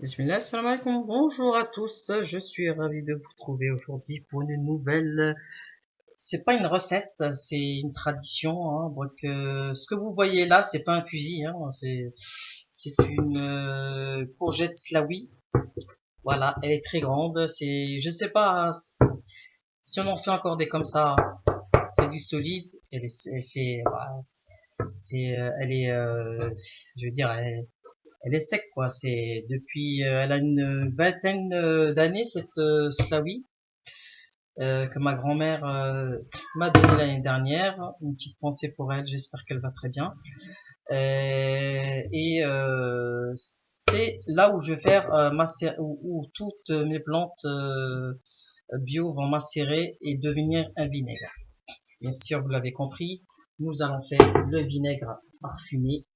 Bismillah, salam alaikum. Bonjour à tous, je suis ravi de vous trouver aujourd'hui pour une nouvelle. C'est pas une recette, c'est une tradition. Donc, ce que vous voyez là, c'est pas un fusil, c'est une courgette slawi. Voilà, elle est très grande. Je sais pas si on en fait encore des comme ça. C'est du solide. Voilà, elle est, je veux dire, elle est sec quoi. C'est depuis, elle a une vingtaine d'années cette Slawi que ma grand-mère m'a donnée l'année dernière. Une petite pensée pour elle. J'espère qu'elle va très bien. C'est là où je vais faire où toutes mes plantes bio vont macérer et devenir un vinaigre. Bien sûr, vous l'avez compris, nous allons faire le vinaigre parfumé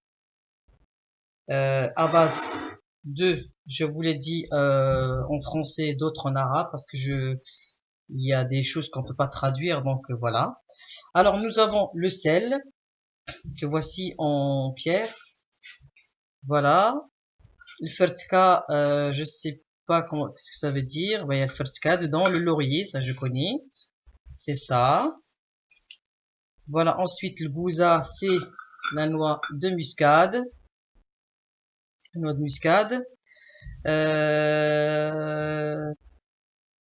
à base de, je vous l'ai dit en français, d'autres en arabe, parce que il y a des choses qu'on peut pas traduire, donc voilà. Alors nous avons le sel que voici en pierre, voilà. Le fertka, je sais pas ce que ça veut dire. Ben, il y a le fertka dedans, le laurier, ça je connais, c'est ça. Voilà. Ensuite le gouza, c'est la noix de muscade, noix de muscade.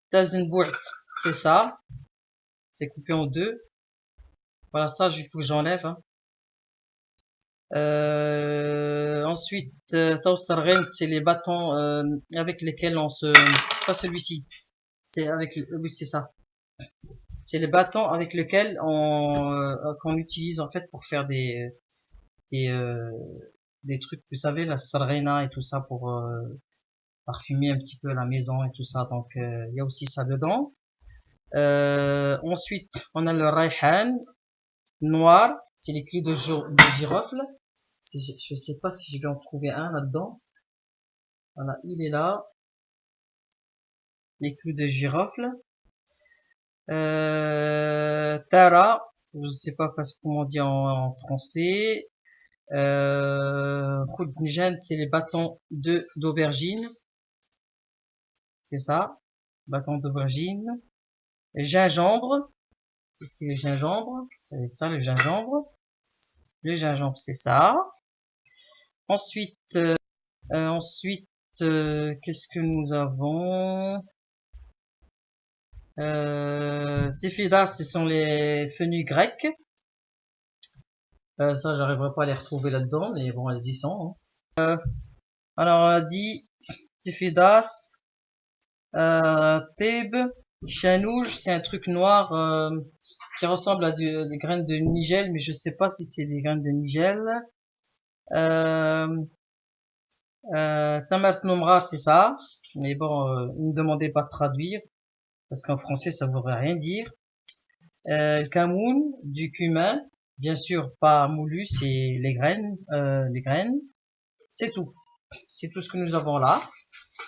Tazenbourt, c'est ça. C'est coupé en deux. Voilà, ça, il faut que j'enlève. Ensuite, Tausarrent, c'est les bâtons avec lesquels on se... C'est pas celui-ci. C'est avec... Oui, c'est ça. C'est les bâtons avec lesquels qu'on utilise en fait pour faire des, euh, des trucs, vous savez, la sarrena et tout ça pour parfumer un petit peu la maison et tout ça. Donc, il y a aussi ça dedans. Ensuite, on a le raihan noir, c'est les clous de girofle. Je sais pas si je vais en trouver un là-dedans. Voilà, il est là. Les clous de girofle. Tara, je sais pas comment on dit en français. Khoudnijan, c'est les bâtons d'aubergine. C'est ça. Bâtons d'aubergine. Gingembre. Qu'est-ce que le gingembre? C'est ça le gingembre. Le gingembre, c'est ça. Ensuite, ensuite, qu'est-ce que nous avons? Tifidas, ce sont les fenouils grecs. Ça, j'arriverai pas à les retrouver là-dedans, mais bon, elles y sont. Alors, on a dit Tifidas, Thèbes, Chanouj, c'est un truc noir qui ressemble à des graines de nigel, mais je sais pas si c'est des graines de nigel. Tamart Nomra, c'est ça. Mais bon, ne me demandez pas de traduire, parce qu'en français, ça voudrait rien dire. Le camoun, du cumin, bien sûr, pas moulu, c'est les graines, c'est tout. C'est tout ce que nous avons là.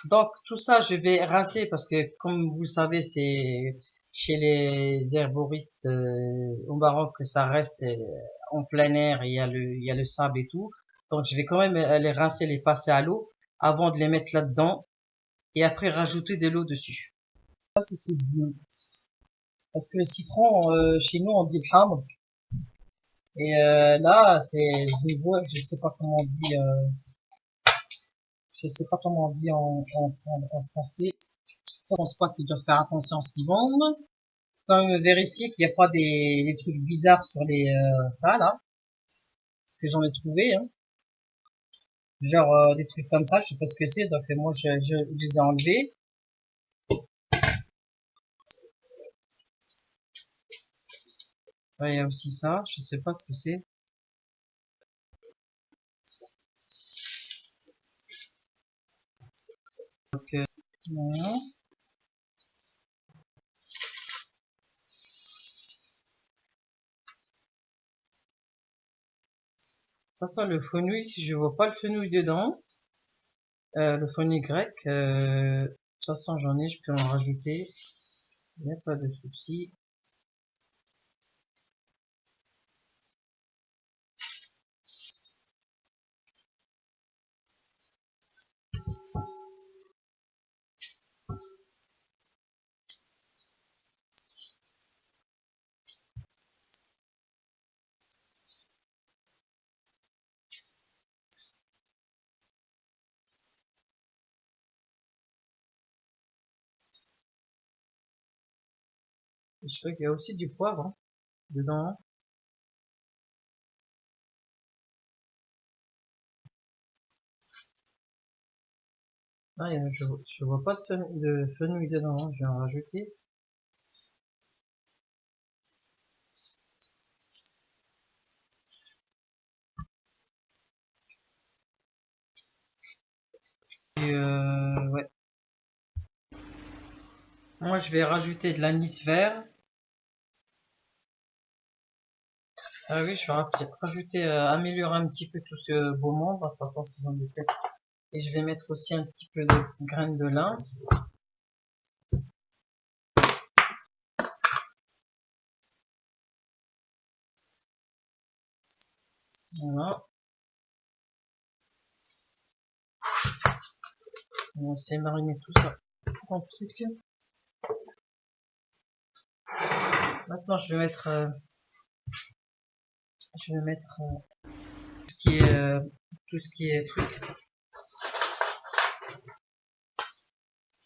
Donc, tout ça, je vais rincer parce que, comme vous le savez, c'est chez les herboristes au Maroc que ça reste en plein air, il y a le sable et tout. Donc, je vais quand même les rincer, les passer à l'eau avant de les mettre là-dedans et après rajouter de l'eau dessus. Ça, parce que le citron, chez nous, on dit le hamr. Et là, c'est zéro, je sais pas comment on dit en français. Je pense pas qu'ils doivent faire attention à ce qu'ils vendent. Faut quand même vérifier qu'il n'y a pas des trucs bizarres sur les ça là, parce que j'en ai trouvé, hein. Genre des trucs comme ça, je sais pas ce que c'est, donc moi je les ai enlevés. Ouais, il y a aussi ça, je sais pas ce que c'est. Donc non. Ça le fenouil, si je vois pas le fenouil dedans, le fenouil grec, de toute façon j'en ai, je peux en rajouter, il n'y a pas de souci. je crois qu'il y a aussi du poivre hein, dedans. Hein. Ah, je vois pas de fenouil dedans, hein. Je vais en rajouter. Et ouais. Moi, je vais rajouter de l'anis vert. Ah oui, je vais rajouter, améliorer un petit peu tout ce beau monde. De toute façon, ce sont des fêtes. Et je vais mettre aussi un petit peu de graines de lin. Voilà. On va essayer de mariner tout ça dans le truc. Maintenant, je vais mettre tout ce qui est truc.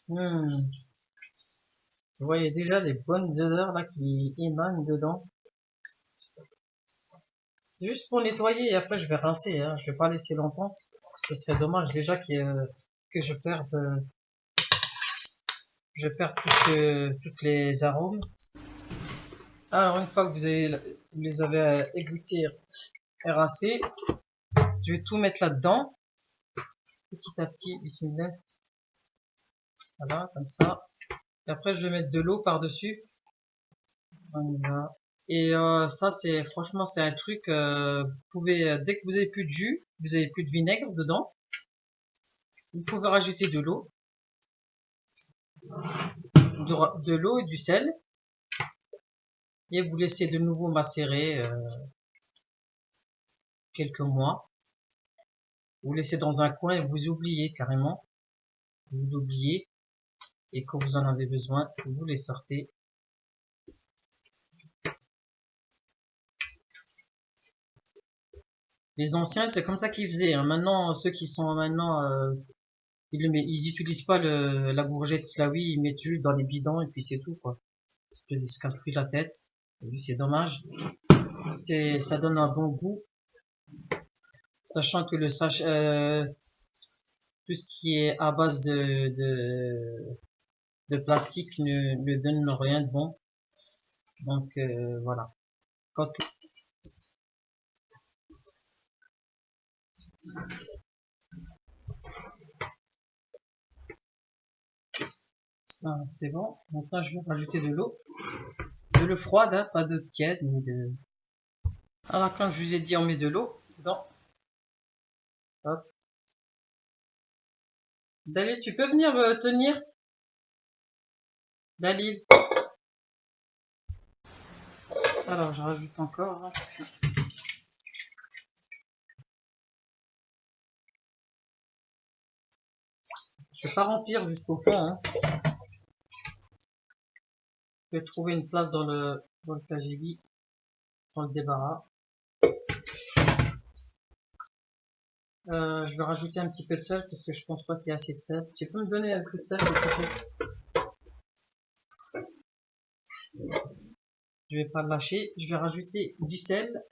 Vous voyez déjà les bonnes odeurs là qui émanent dedans. C'est juste pour nettoyer et après je vais rincer. Hein. Je vais pas laisser longtemps. Ce serait dommage déjà que je perde toutes les arômes. Alors une fois que vous les avez égouttées et rincées, je vais tout mettre là-dedans. Petit à petit, bismillah. Voilà, comme ça. Et après je vais mettre de l'eau par-dessus. Voilà. Et ça c'est franchement c'est un truc vous pouvez dès que vous avez plus de jus, vous avez plus de vinaigre dedans, vous pouvez rajouter de l'eau, de l'eau et du sel et vous laissez de nouveau macérer quelques mois. Vous laissez dans un coin et vous oubliez carrément, vous l'oubliez et quand vous en avez besoin, vous les sortez. Les anciens c'est comme ça qu'ils faisaient. Hein. Maintenant ceux qui sont maintenant ils utilisent pas la gourgette slawi, ils mettent juste dans les bidons et puis c'est tout quoi. Ils se cassent plus la tête. C'est dommage. Ça donne un bon goût, sachant que tout ce qui est à base de plastique ne donne rien de bon. Donc voilà. Quand c'est bon. Maintenant, je vais rajouter de l'eau froide, hein, pas de tiède ni de. Alors quand je vous ai dit, on met de l'eau dedans. Hop. Dalil, tu peux venir me tenir? Dalil. Alors, je rajoute encore. Hein, je vais pas remplir jusqu'au fond. Hein. Je vais trouver une place dans le KGB, dans le débarras. Je vais rajouter un petit peu de sel parce que je pense pas qu'il y ait assez de sel. Tu peux me donner un peu de sel s'il te plaît? Je vais pas le lâcher. Je vais rajouter du sel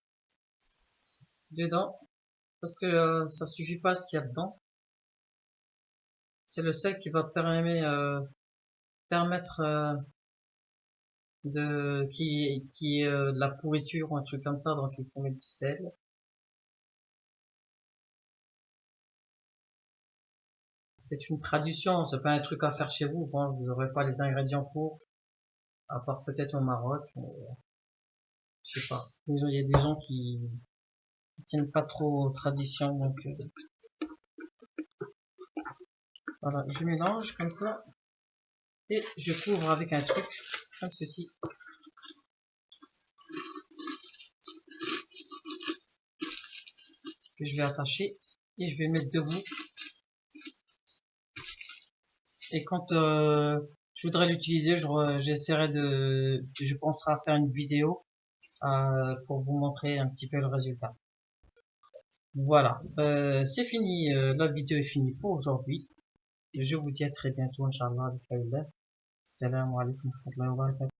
dedans parce que ça suffit pas à ce qu'il y a dedans. C'est le sel qui va permettre de la pourriture ou un truc comme ça, donc il faut mettre du sel. C'est une tradition, c'est pas un truc à faire chez vous. Bon, vous aurez pas les ingrédients pour, à part peut-être au Maroc. Mais, je sais pas. Il y a des gens qui tiennent pas trop aux traditions, donc voilà. Je mélange comme ça et je couvre avec un truc comme ceci. Que je vais attacher et je vais mettre debout. Et quand je voudrais l'utiliser, je penserai à faire une vidéo pour vous montrer un petit peu le résultat. Voilà, c'est fini, la vidéo est finie pour aujourd'hui. Je vous dis à très bientôt, Inch'Allah, avec la Salam alaikum wa rahmatullahi wa barakatuh.